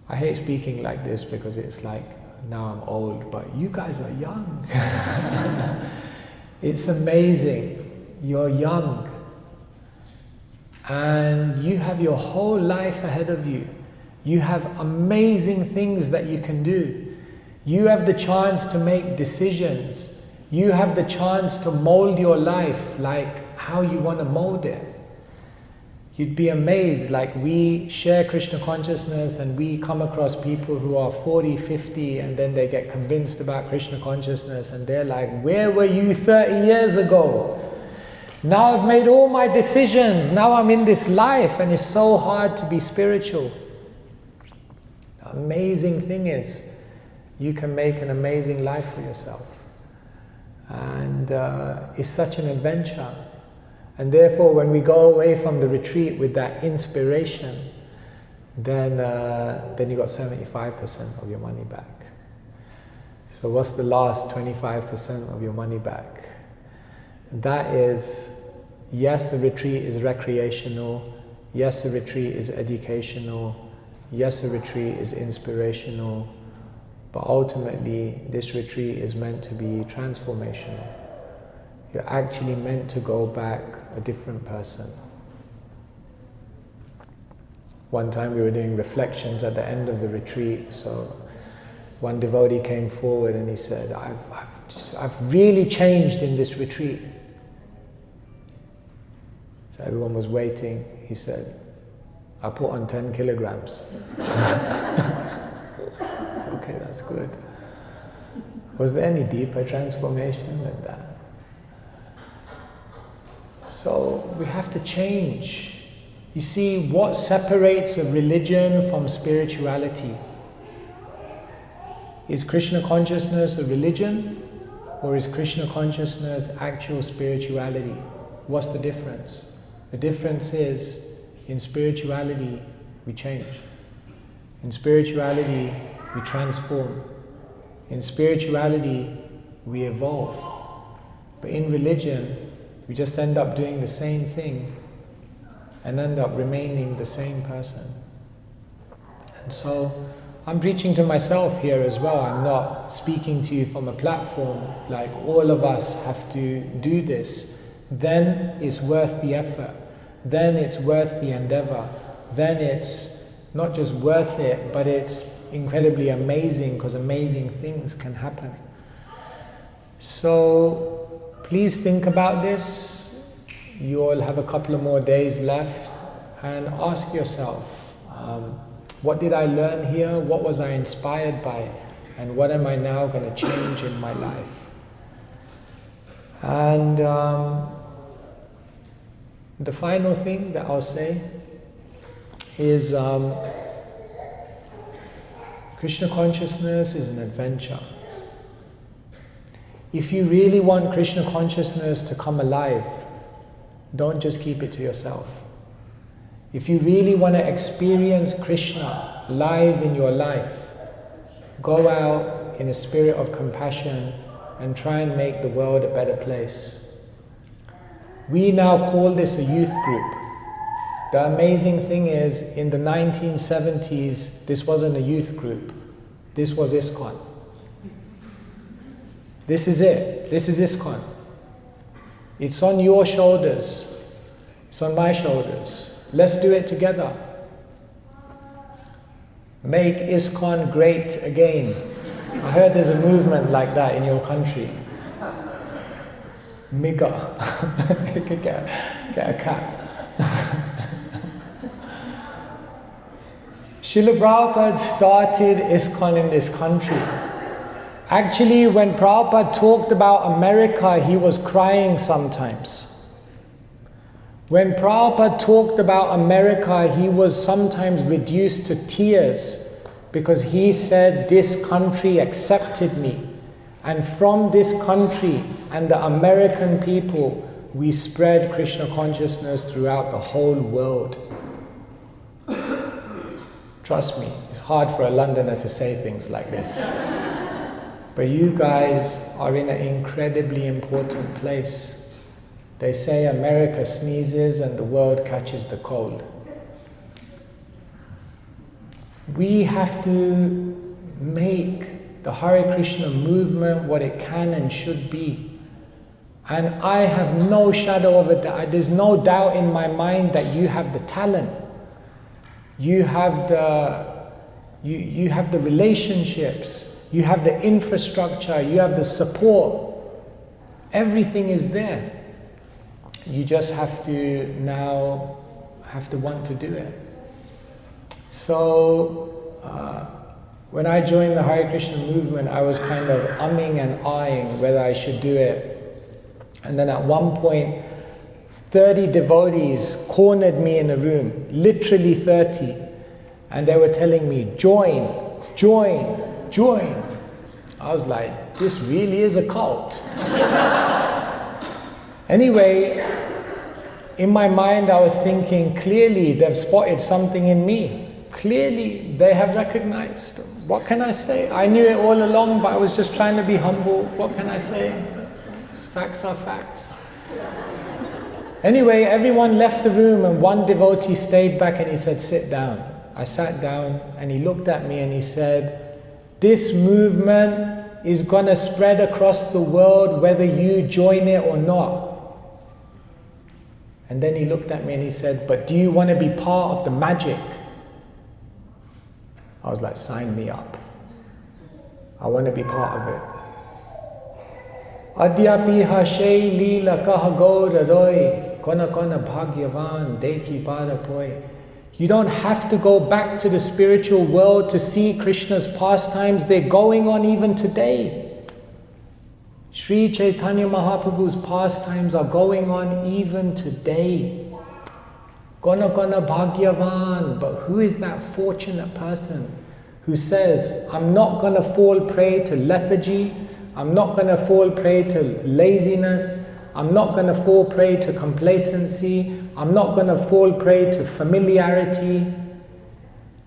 I hate speaking like this because it's like, now I'm old, but you guys are young. It's amazing. You're young. And you have your whole life ahead of you. You have amazing things that you can do. You have the chance to make decisions. You have the chance to mold your life like how you want to mold it. You'd be amazed, like we share Krishna consciousness and we come across people who are 40, 50 and then they get convinced about Krishna consciousness and they're like, where were you 30 years ago? Now I've made all my decisions, now I'm in this life and it's so hard to be spiritual. The amazing thing is, you can make an amazing life for yourself. And it's such an adventure. And therefore, when we go away from the retreat with that inspiration, then you got 75% of your money back. So what's the last 25% of your money back? That is, yes, a retreat is recreational. Yes, a retreat is educational. Yes, a retreat is inspirational. But ultimately, this retreat is meant to be transformational. You're actually meant to go back a different person. One time we were doing reflections at the end of the retreat, so one devotee came forward and he said, I've really changed in this retreat. So everyone was waiting. He said, I put on 10 kilograms. It's okay, that's good. Was there any deeper transformation than that? So we have to change. You see, what separates a religion from spirituality? Is Krishna consciousness a religion, or is Krishna consciousness actual spirituality? What's the difference? The difference is, in spirituality, we change. In spirituality, we transform. In spirituality, we evolve. But in religion, we just end up doing the same thing and end up remaining the same person. And so, I'm preaching to myself here as well. I'm not speaking to you from a platform. Like, all of us have to do this. Then it's worth the effort. Then it's worth the endeavor. Then it's not just worth it, but it's incredibly amazing, because amazing things can happen. So please think about this. You all have a couple of more days left, and ask yourself, what did I learn here? What was I inspired by? And what am I now going to change in my life? And the final thing that I'll say is Krishna consciousness is an adventure. If you really want Krishna consciousness to come alive, don't just keep it to yourself. If you really want to experience Krishna live in your life, go out in a spirit of compassion and try and make the world a better place. We now call this a youth group. The amazing thing is, in the 1970s, this wasn't a youth group. This was ISKCON. This is it. This is ISKCON. It's on your shoulders. It's on my shoulders. Let's do it together. Make ISKCON great again. I heard there's a movement like that in your country. Mega. get a cap. Srila Prabhupada started ISKCON in this country. Actually, when Prabhupada talked about America, he was crying sometimes. When Prabhupada talked about America, he was sometimes reduced to tears because he said, this country accepted me. And from this country and the American people, we spread Krishna consciousness throughout the whole world. Trust me, it's hard for a Londoner to say things like this. But you guys are in an incredibly important place. They say America sneezes and the world catches the cold. We have to make the Hare Krishna movement what it can and should be. And I have no shadow of a doubt, there's no doubt in my mind that you have the talent. You have the relationships, you have the infrastructure, you have the support. Everything is there. You just have to now want to do it. So when I joined the Hare Krishna movement, I was kind of umming and ahhing whether I should do it. And then at one point, 30 devotees cornered me in a room, literally 30. And they were telling me, join, join, join. I was like, this really is a cult. Anyway, in my mind I was thinking, clearly they've spotted something in me. Clearly they have recognized. What can I say? I knew it all along, but I was just trying to be humble. What can I say? Facts are facts. Anyway, everyone left the room and one devotee stayed back and he said, sit down. I sat down and he looked at me and he said, this movement is going to spread across the world whether you join it or not. And then he looked at me and he said, but do you want to be part of the magic? I was like, sign me up. I want to be part of it. Adyapi hashay lila kahagora roi kona kona bhagyavan deki pada poi. You don't have to go back to the spiritual world to see Krishna's pastimes. They're going on even today. Sri Chaitanya Mahaprabhu's pastimes are going on even today. Gona Gona Bhagyavan. But who is that fortunate person who says, I'm not going to fall prey to lethargy, I'm not going to fall prey to laziness, I'm not going to fall prey to complacency, I'm not going to fall prey to familiarity.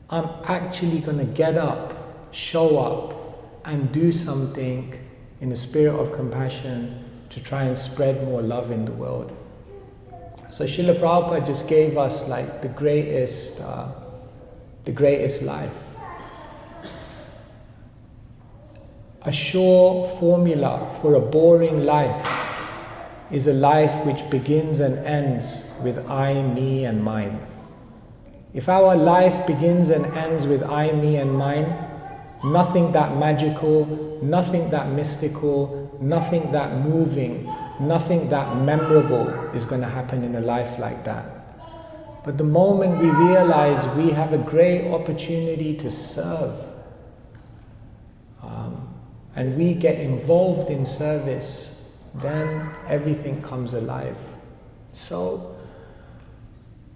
I'm actually going to get up, show up, and do something in a spirit of compassion to try and spread more love in the world. So Srila Prabhupada just gave us like the greatest life. A sure formula for a boring life is a life which begins and ends with I, me and mine. If our life begins and ends with I, me and mine, nothing that magical, nothing that mystical, nothing that moving, nothing that memorable is going to happen in a life like that. But the moment we realize we have a great opportunity to serve, and we get involved in service, then everything comes alive. So,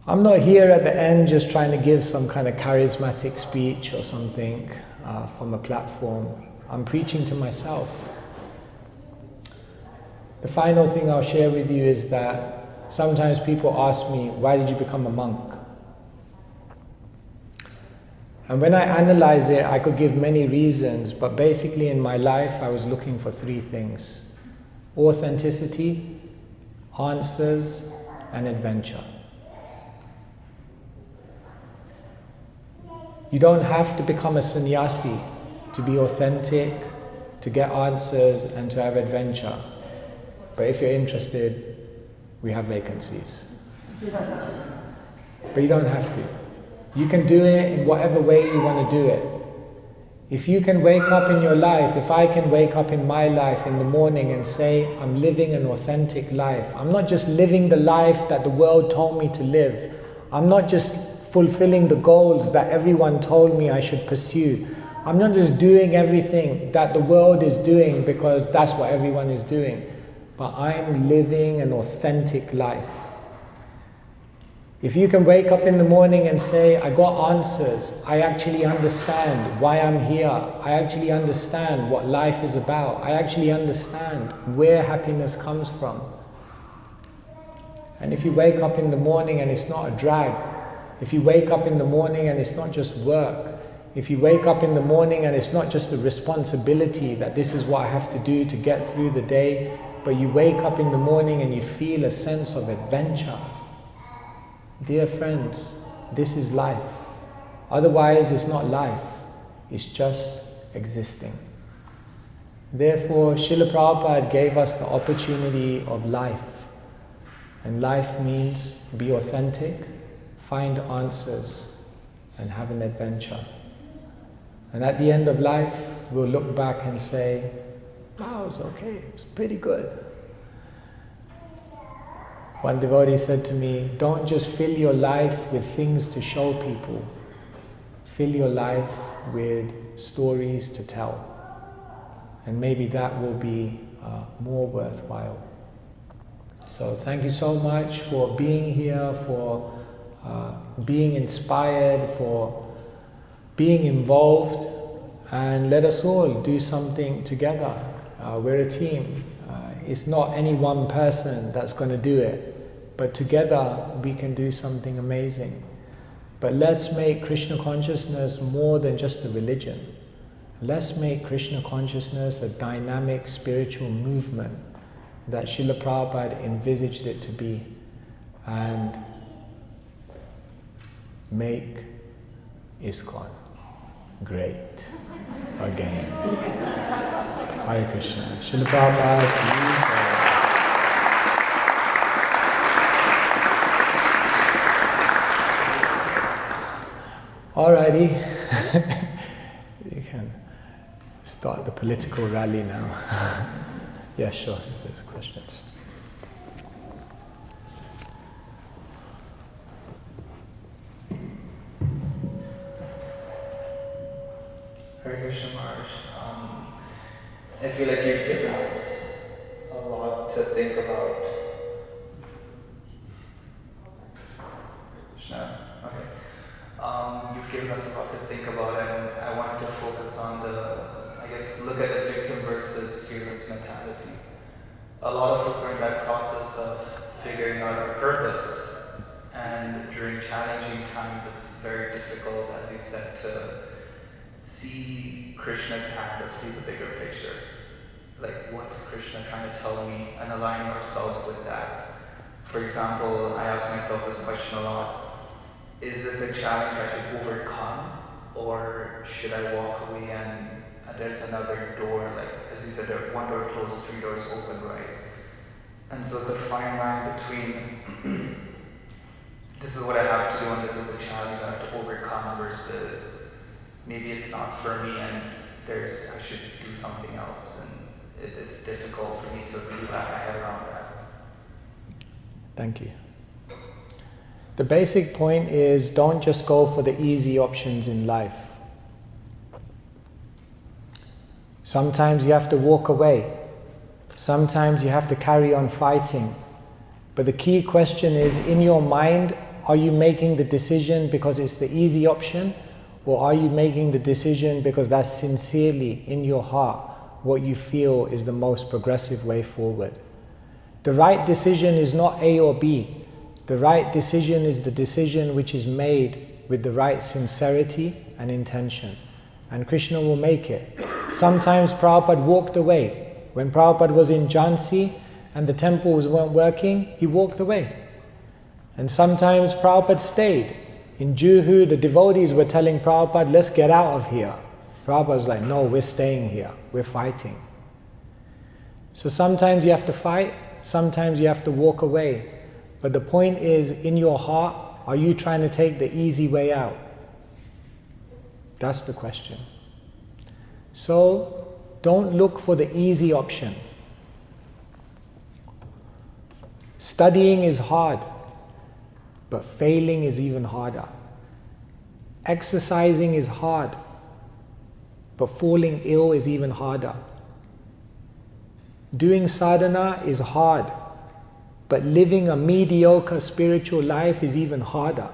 I'm not here at the end just trying to give some kind of charismatic speech or something from a platform. I'm preaching to myself. The final thing I'll share with you is that sometimes people ask me, why did you become a monk? And when I analyze it, I could give many reasons, but basically in my life I was looking for three things: authenticity, answers, and adventure. You don't have to become a sannyasi to be authentic, to get answers, and to have adventure. But if you're interested, we have vacancies. But you don't have to. You can do it in whatever way you want to do it. If you can wake up in your life, if I can wake up in my life in the morning and say, I'm living an authentic life. I'm not just living the life that the world told me to live. I'm not just fulfilling the goals that everyone told me I should pursue. I'm not just doing everything that the world is doing because that's what everyone is doing. But I'm living an authentic life. If you can wake up in the morning and say, I got answers, I actually understand why I'm here, I actually understand what life is about, I actually understand where happiness comes from. And if you wake up in the morning and it's not a drag, if you wake up in the morning and it's not just work, if you wake up in the morning and it's not just a responsibility that this is what I have to do to get through the day, but you wake up in the morning and you feel a sense of adventure. Dear friends, this is life. Otherwise, it's not life. It's just existing. Therefore, Srila Prabhupada gave us the opportunity of life. And life means be authentic, find answers, and have an adventure. And at the end of life, we'll look back and say, wow, it was okay, it was pretty good. One devotee said to me, don't just fill your life with things to show people. Fill your life with stories to tell. And maybe that will be more worthwhile. So thank you so much for being here, for being inspired, for being involved. And let us all do something together. We're a team. It's not any one person that's going to do it, but together we can do something amazing. But let's make Krishna consciousness more than just a religion. Let's make Krishna consciousness a dynamic spiritual movement that Srila Prabhupada envisaged it to be, and make ISKCON great again. Hare Krishna. Srila Prabhupada. Alrighty, you can start the political rally now. Yeah, sure, if there's questions. Hare Krishna Maharaj. I feel like you've given us a lot to think about. Krishna, okay. You've given us a lot to think about, and I wanted to focus on look at the victim versus fearless mentality. A lot of us are in that process of figuring out our purpose, and during challenging times it's very difficult, as you said, to see Krishna's hand or see the bigger picture. Like, what is Krishna trying to tell me, and aligning ourselves with that. For example, I ask myself this question a lot: is this a challenge I should overcome, or should I walk away and there's another door, like as you said, there one door closed, three doors open, right? And so it's a fine line between this is what I have to do and this is a challenge I have to overcome, versus maybe it's not for me and I should do something else, and it's difficult for me to really wrap my head around that. Thank you. The basic point is, don't just go for the easy options in life. Sometimes you have to walk away. Sometimes you have to carry on fighting. But the key question is, in your mind, are you making the decision because it's the easy option? Or are you making the decision because that's sincerely in your heart what you feel is the most progressive way forward? The right decision is not A or B. The right decision is the decision which is made with the right sincerity and intention. And Krishna will make it. Sometimes Prabhupada walked away. When Prabhupada was in Jhansi and the temples weren't working, he walked away. And sometimes Prabhupada stayed. In Juhu, the devotees were telling Prabhupada, let's get out of here. Prabhupada was like, no, we're staying here. We're fighting. So sometimes you have to fight, sometimes you have to walk away. But the point is, in your heart, are you trying to take the easy way out? That's the question. So, don't look for the easy option. Studying is hard, but failing is even harder. Exercising is hard, but falling ill is even harder. Doing sadhana is hard, but living a mediocre spiritual life is even harder.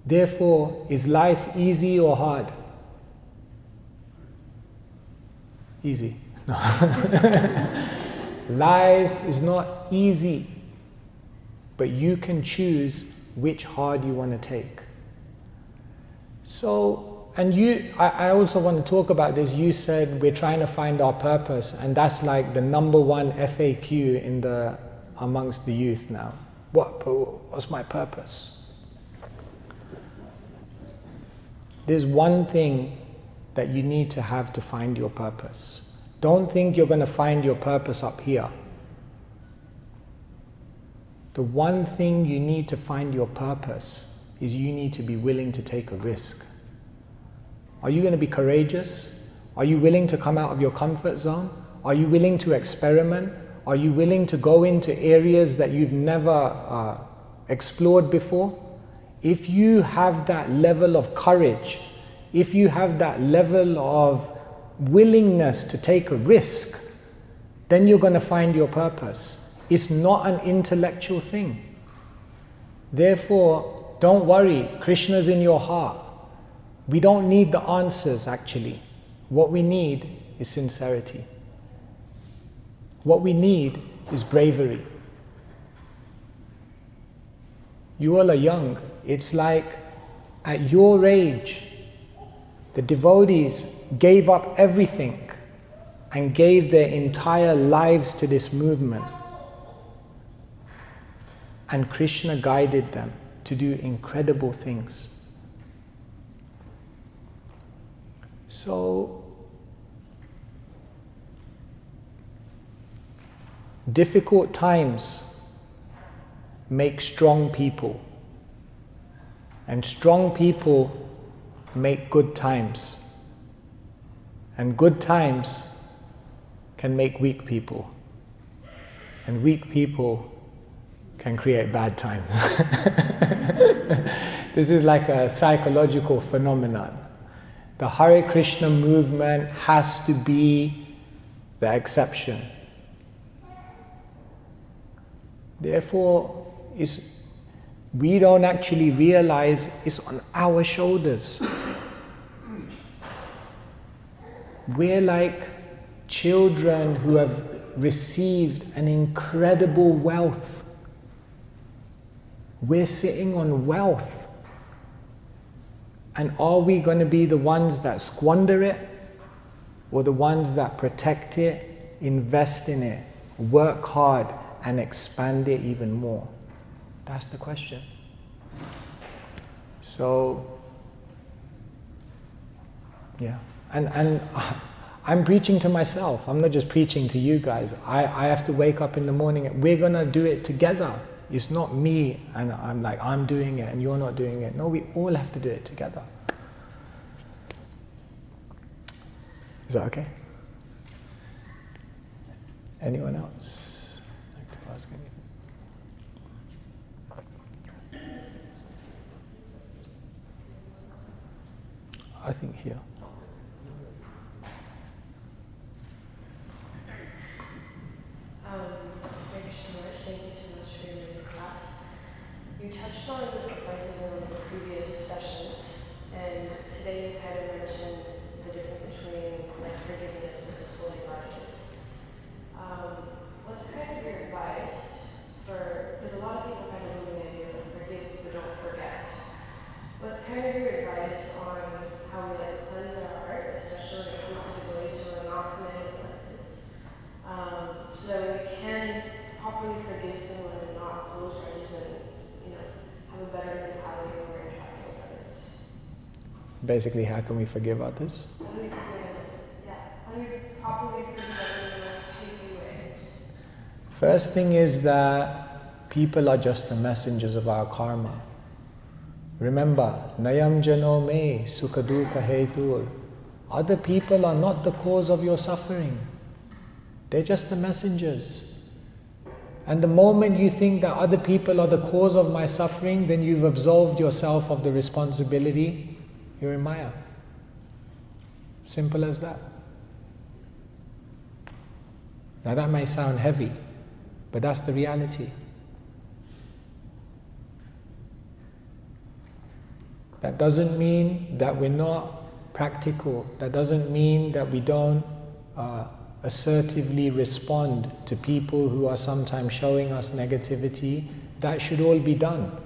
Therefore, is life easy or hard? Easy. No. Life is not easy, but you can choose which hard you want to take. So, and I also want to talk about this. You said we're trying to find our purpose, and that's like the number one FAQ amongst the youth now. What's my purpose? There's one thing that you need to have to find your purpose. Don't think you're going to find your purpose up here. The one thing you need to find your purpose is you need to be willing to take a risk. Are you going to be courageous? Are you willing to come out of your comfort zone? Are you willing to experiment? Are you willing to go into areas that you've never explored before? If you have that level of courage, if you have that level of willingness to take a risk, then you're going to find your purpose. It's not an intellectual thing. Therefore, don't worry, Krishna's in your heart. We don't need the answers actually. What we need is sincerity. What we need is bravery. You all are young. It's like at your age, the devotees gave up everything and gave their entire lives to this movement. And Krishna guided them to do incredible things. So, difficult times make strong people, and strong people make good times, and good times can make weak people, and weak people can create bad times. This is like a psychological phenomenon. The Hare Krishna movement has to be the exception. Therefore, we don't actually realize it's on our shoulders. We're like children who have received an incredible wealth. We're sitting on wealth. And are we going to be the ones that squander it, or the ones that protect it, invest in it, work hard, and expand it even more? That's the question. So, yeah. And I'm preaching to myself. I'm not just preaching to you guys. I have to wake up in the morning and we're going to do it together. It's not me and I'm doing it and you're not doing it. No, we all have to do it together. Is that okay? Anyone else like to ask anything? I think here. what's kind of your advice on how we like cleanse our heart, especially when it comes to devotees who are not committed cleanses, so that we can properly forgive someone and not hold grudges and, have a better mentality when we're interacting with others. Basically, how can we forgive others? How do we forgive them? Yeah. How do we properly forgive them in the most tasty way? First thing is that people are just the messengers of our karma. Remember, Nayam Jano Me Sukhaduka Hetur. Other people are not the cause of your suffering. They're just the messengers. And the moment you think that other people are the cause of my suffering, then you've absolved yourself of the responsibility. You're in Maya. Simple as that. Now that may sound heavy, but that's the reality. That doesn't mean that we're not practical. That doesn't mean that we don't assertively respond to people who are sometimes showing us negativity. That should all be done.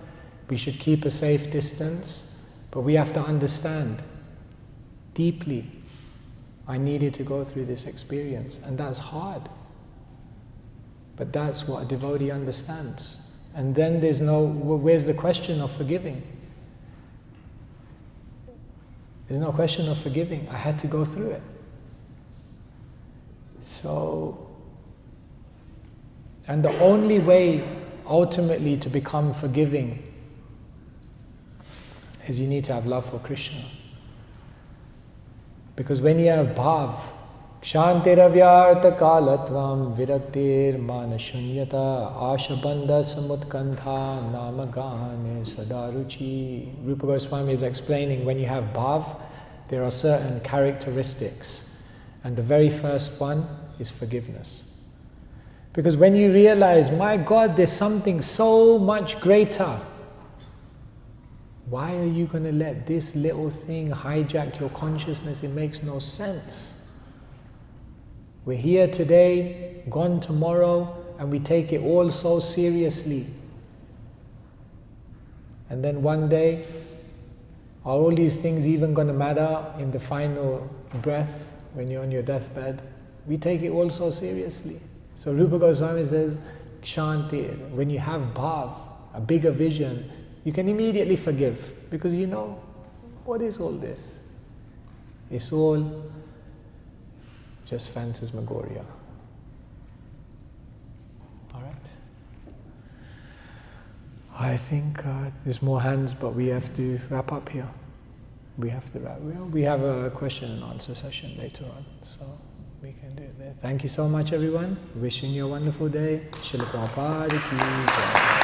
We should keep a safe distance, but we have to understand deeply, I needed to go through this experience, and that's hard. But that's what a devotee understands. And then where's the question of forgiving? There's no question of forgiving. I had to go through it. So, and the only way ultimately to become forgiving is you need to have love for Krishna. Because when you have bhav, Kshantiravyartha kalatvam viraktir manashunyata ashabandha samutkantha namagane sadaruchi. Rupa Goswami is explaining when you have bhav, there are certain characteristics. And the very first one is forgiveness. Because when you realize, my God, there's something so much greater, why are you going to let this little thing hijack your consciousness? It makes no sense. We're here today, gone tomorrow, and we take it all so seriously. And then one day, are all these things even going to matter in the final breath when you're on your deathbed? We take it all so seriously. So Rupa Goswami says, Kshanti, when you have bhav, a bigger vision, you can immediately forgive, because you know, what is all this? It's all just phantasmagoria. All right. I think there's more hands, but we have to wrap up here. We have to wrap. We have a question and answer session later on, so we can do it there. Thank you so much, everyone. Wishing you a wonderful day. Srila Prabhupada ki jai.